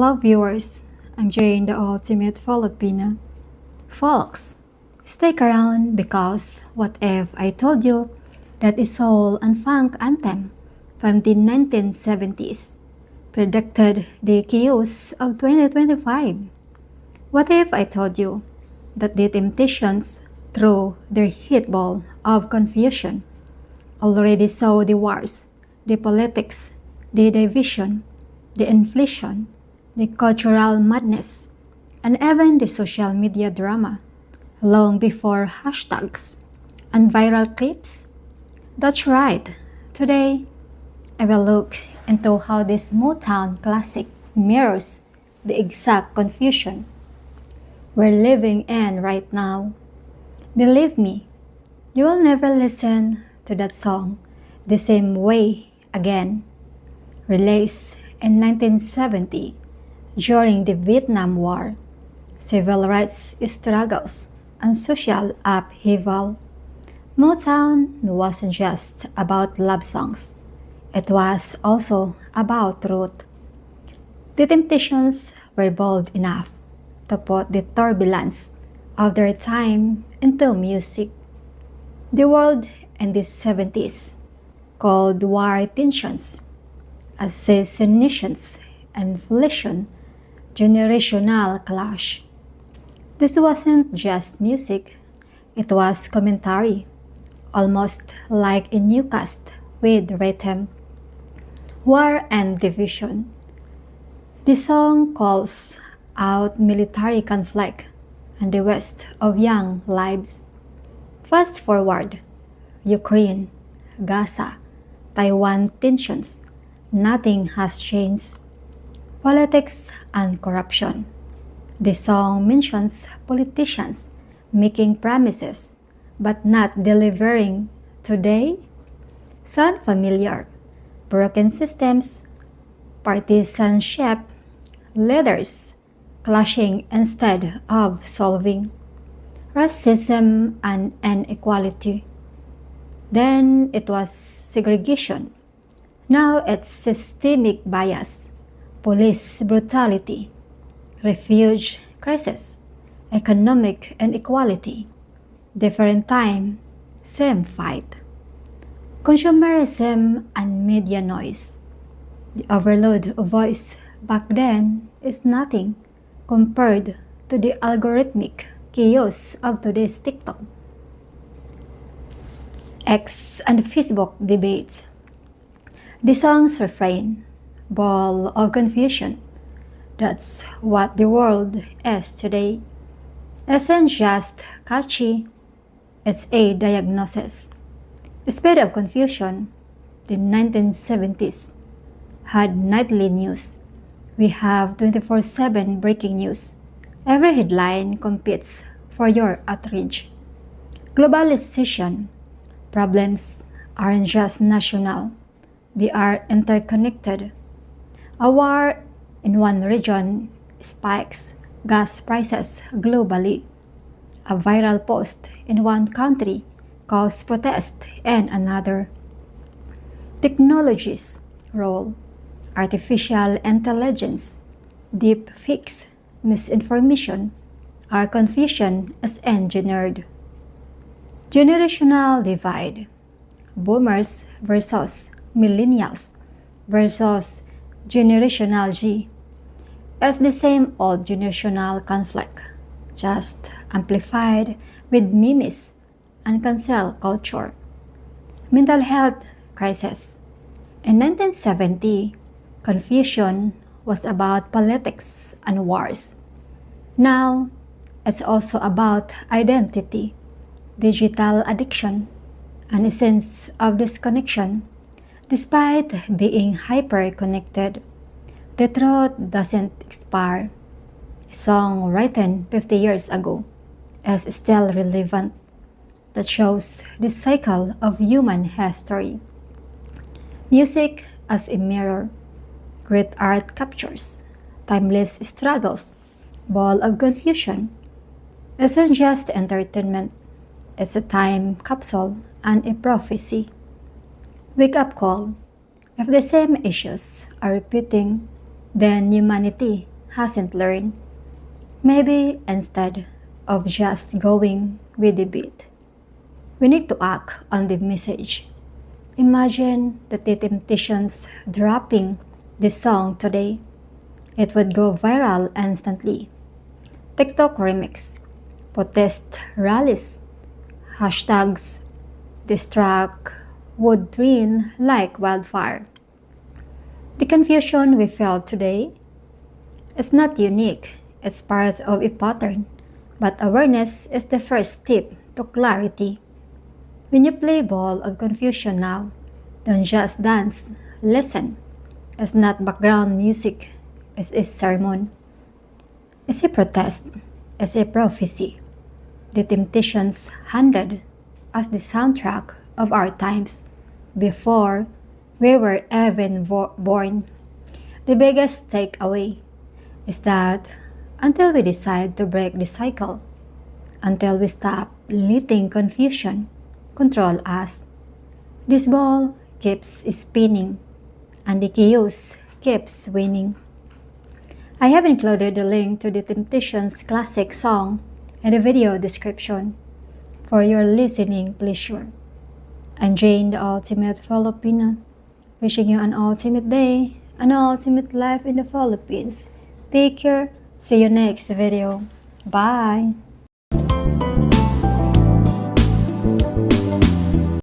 Hello viewers, I'm Jane, the ultimate Filipina. Folks, stick around because what if I told you that a soul and funk anthem from the 1970s predicted the chaos of 2025? What if I told you that the Temptations, through their hit ball of confusion, already saw the wars, the politics, the division, the inflation, the cultural madness, and even the social media drama long before hashtags and viral clips? That's right. Today, I will look into how this Motown classic mirrors the exact confusion we're living in right now. Believe me, you will never listen to that song the same way again. Released in 1970 during the Vietnam War, civil rights struggles, and social upheaval, Motown wasn't just about love songs. It was also about truth. The Temptations were bold enough to put the turbulence of their time into music. The world in the 70s, Cold War tensions, assassinations, inflation, generational clash. This wasn't just music, it was commentary, almost like a new cast with rhythm, war and division. The song calls out military conflict and the waste of young lives. Fast forward, Ukraine, Gaza, Taiwan tensions, nothing has changed. Politics and corruption. The song mentions politicians making promises but not delivering. Today, sound familiar. Broken systems, partisanship, leaders clashing instead of solving, racism and inequality. Then it was segregation. Now it's systemic bias, police brutality, refugee crisis, economic inequality. Different time, same fight. Consumerism and media noise. The overload of voice back then is nothing compared to the algorithmic chaos of today's TikTok, X, and Facebook debates. The song's refrain, ball of confusion. That's what the world is today. Isn't just catchy, it's a diagnosis. Speed of confusion, the 1970s had nightly news. We have 24/7 breaking news. Every headline competes for your outrage. Globalization, problems aren't just national, they are interconnected. A war in one region spikes gas prices globally. A viral post in one country causes protest in another. Technologies role, artificial intelligence, deep fakes, misinformation, our confusion is engineered. Generational divide, boomers versus millennials versus generational G. It's the same old generational conflict, just amplified with memes and cancel culture. Mental health crisis. In 1970, confusion was about politics and wars. Now, it's also about identity, digital addiction, and a sense of disconnection. Despite being hyper-connected, the truth doesn't expire. A song written 50 years ago is still relevant. That shows the cycle of human history. Music as a mirror. Great art captures timeless struggles, ball of confusion. Isn't just entertainment, it's a time capsule and a prophecy. Wake up call. If the same issues are repeating, then humanity hasn't learned. Maybe instead of just going with the beat, we need to act on the message. Imagine that the Temptations dropping this song today. It would go viral instantly. TikTok remix, protest rallies, hashtags, this track would trend like wildfire. The confusion we felt today is not unique, it's part of a pattern. But awareness is the first step to clarity. When you play ball of confusion now, don't just dance, listen. It's not background music, it's a sermon. It's a protest, it's a prophecy. The Temptations handed us the soundtrack of our times before we were even born. The biggest takeaway is that until we decide to break the cycle, until we stop letting confusion control us, this ball keeps spinning and the chaos keeps winning. I have included the link to the Temptations classic song in the video description for your listening pleasure. I'm Jane, the ultimate Filipina, wishing you an ultimate day, an ultimate life in the Philippines. Take care. See you next video. Bye.